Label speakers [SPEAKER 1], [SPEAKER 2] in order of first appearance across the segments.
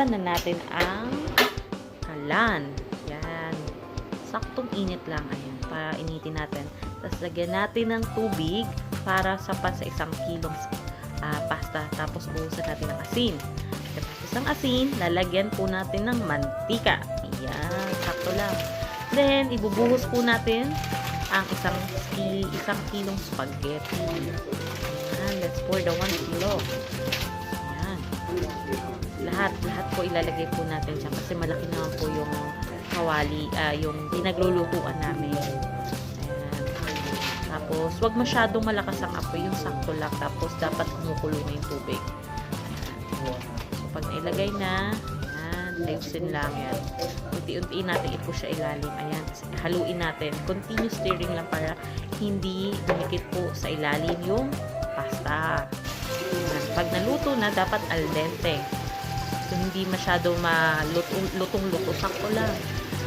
[SPEAKER 1] Buksan na natin ang kalan. Yan. Saktong init lang. Ayan. Para initin natin. Tapos lagyan natin ng tubig para sapat sa 1 kilong pasta. Tapos buhusan natin ng asin. Tapos ang asin, lalagyan po natin ng mantika. Ayan. Sakto lang. Then, ibubuhos po natin ang 1 kilong spaghetti. Ayan. Let's pour the 1 kilo. Ayan. Lahat po ilalagay po natin siya kasi malaki naman po yung kawali, yung pinaglulutuan namin. Ayan. Tapos, wag masyadong malakas ang apoy, yung sakto lang. Tapos, dapat kumukulo na yung tubig. Ayan. So, pag nailagay na, ayusin lang yan. Unti-unti natin i-push siya ilalim. Ayan. Haluin natin. Continuous stirring lang para hindi dumikit po sa ilalim yung pasta. Ayan. Pag naluto na, dapat al dente. So, hindi masyado lutong-luto. Sakto lang.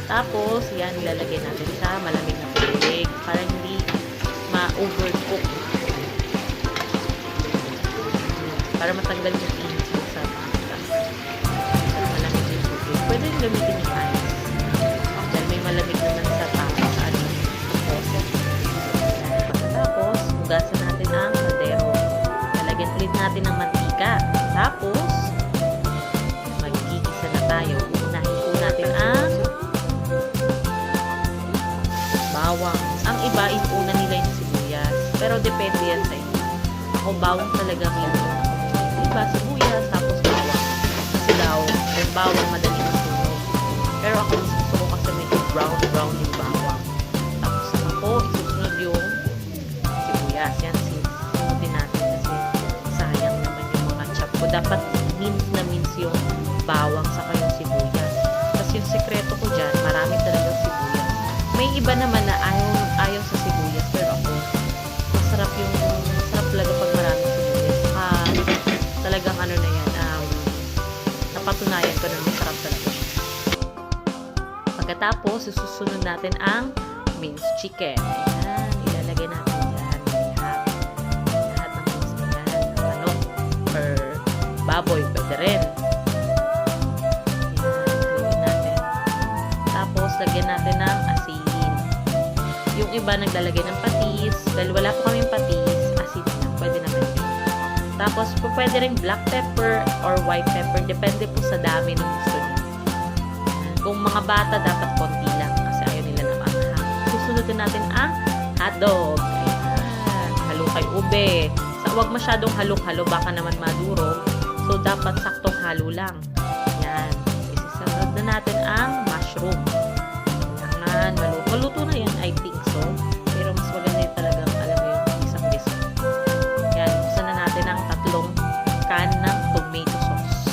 [SPEAKER 1] Tapos, yan, ilalagay natin sa malamig na tubig para hindi ma-overcook. Para matanggal yung init sa pasta. Malamig yung tubig. Pwede yung gamitin yung ice. Dahil may malamig naman sa pasta. Tapos, hugasan natin ang kaldero. Lalagyan ulit natin ng mantika. Tapos, magigisa na tayo. Unahin po natin ang bawang. Ang iba, inuna nila yung sibuyas. Pero depende yan sa inyo. Ako, bawang talaga ngayon. Iba, sibuyas, tapos bawang. Kasi daw, yung bawang madali masunog. Pero ako, gusto ko kasi medyo brown yung bawang. Tapos ako, isusunod yung sibuyas. Yan, sunodin natin kasi sayang naman yung mga chop ko. Dapat mince na mince yung bawang saka yung sibuyas. Kasi yung sekreto ko dyan, marami talaga sibuyas. May iba naman na ayaw sa sibuyas, pero ako, masarap talaga pag marami sibuyas. Saka, talagang ano na yan, napatunayan ko na masarap talaga. Pagkatapos, susunod natin ang minced chicken. Ayan, ilalagay natin yan. Lahat ng minced na yan. Manok, or baboy, pwede rin. Ayan, natin. Tapos, lagyan natin ng asin. Yung iba naglalagay ng patis. Dahil wala po kaming patis, asin lang. Pwede naman yun. Tapos, pwede rin black pepper or white pepper. Depende po sa dami ng gusto nyo. Kung mga bata, dapat konti lang kasi ayaw nila na maanghang. Susunod natin ang hotdog. Ayan. Halo kay ube. Huwag masyadong halong-halo. Baka naman madurog. So, dapat saktong halo lang. Ayan. Isisunod na natin ang mushroom. Ayan. Maluto na yan, I think so. Pero mas maganda yun talagang, alam mo yung isang dish. Ayan. Buksan na natin ang 3 can ng tomato sauce.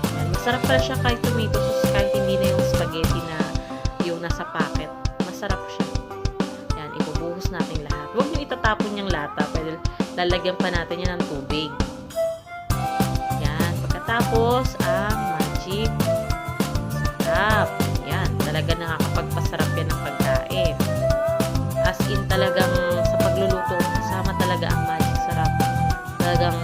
[SPEAKER 1] Ayan. Masarap pala siya kahit tomato sauce. Kahit hindi na yung spaghetti na yung nasa packet. Masarap siya. Ayan. Ibubuhos natin lahat. Huwag nyo itatapon yung lata. Pwede lalagyan pa natin yan ng tubig. Ayan. Pagkatapos, ang magic sarap. Ayan. Talaga nakakapagpasarap yan ng pagkain. As in talagang sa pagluluto, kasama talaga ang magic sarap. Talagang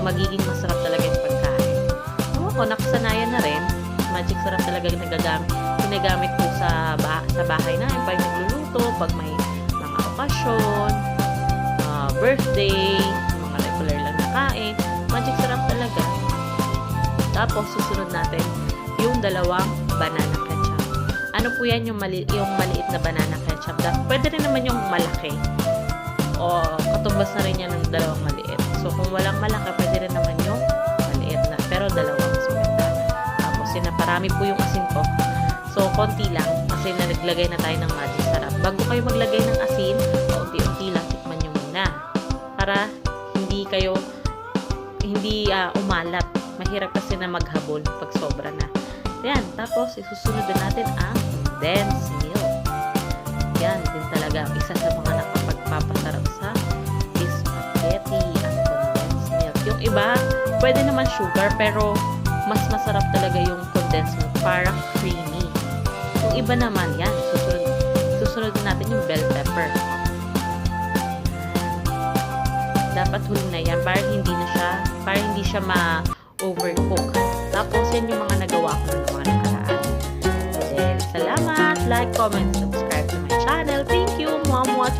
[SPEAKER 1] magiging masarap talaga yung pagkain. Ako, nakasanayan na rin. Magic sarap talaga yung ginagamit po sa bahay na. Pag nagluluto, pag may mga okasyon, birthday, mga regular lang na kain, magic sarap talaga. Tapos, susunod natin yung 2 banana ketchup. Ano po yan yung maliit na banana ketchup? Pwede rin naman yung malaki. O katumbas na rin yan ng 2 maliit. So, kung walang malaki, pwede rin naman yung maliit na. Pero 2 mas maganda. Tapos, sinaparami po yung asin ko. So, konti lang. Kasi naglagay na tayo ng magic sarap. Bago kayo maglagay ng asin, unti-unti lang, tikman nyo muna. Para hindi umalat. Mahirap kasi na maghabol pag sobra na. Yan. Tapos, isusunod na natin ang condensed milk. Yan. Din talaga isa sa mga nakapagpapasarap sa spaghetti at condensed milk. Yung iba, pwede naman sugar, pero mas masarap talaga yung condensed milk. Parang creamy. Yung iba naman, yan. Susunod natin yung bell pepper. Dapat huli na yan para hindi siya overcook. Tapos, yan yung mga nagawa ko ng mga nakaraan. Then, salamat, like, comment, subscribe to my channel. Thank you! Mwah, mwah,